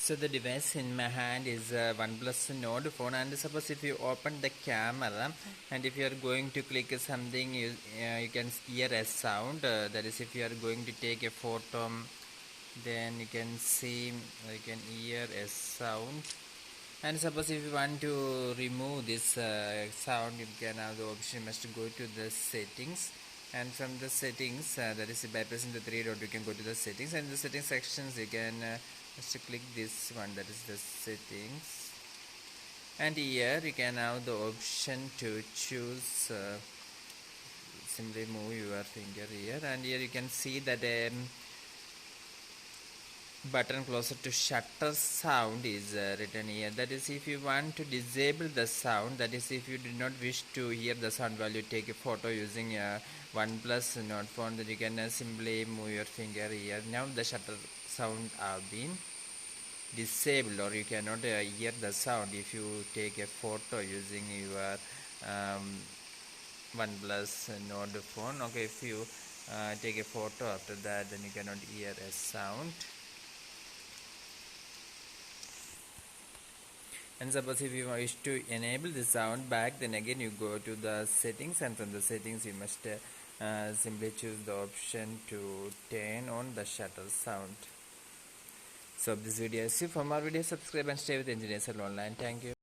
So the device in my hand is a OnePlus Nord phone, and suppose if you open the camera and if you are going to click something, you can hear a sound. That is, if you are going to take a photo, then you can see, you can hear a sound. And suppose if you want to remove this sound, you can have the option. You must go to the settings, and from the settings, that is by pressing the three dot, you can go to the settings, and the settings sections you can just click this one, that is the settings, and here you can have the option to choose. Simply move your finger here, and here you can see that button closer to shutter sound is written here. That is, if you want to disable the sound, that is, if you do not wish to hear the sound while you take a photo using a OnePlus Nord phone, then you can simply move your finger here. Now the shutter sound have been disabled, or you cannot hear the sound if you take a photo using your OnePlus Nord phone. Okay, if you take a photo after that, then you cannot hear a sound. And suppose if you wish to enable the sound back, then again you go to the settings, and from the settings you must simply choose the option to turn on the shutter sound. So this video is it. For more videos, subscribe and stay with Engineers Online. Thank you.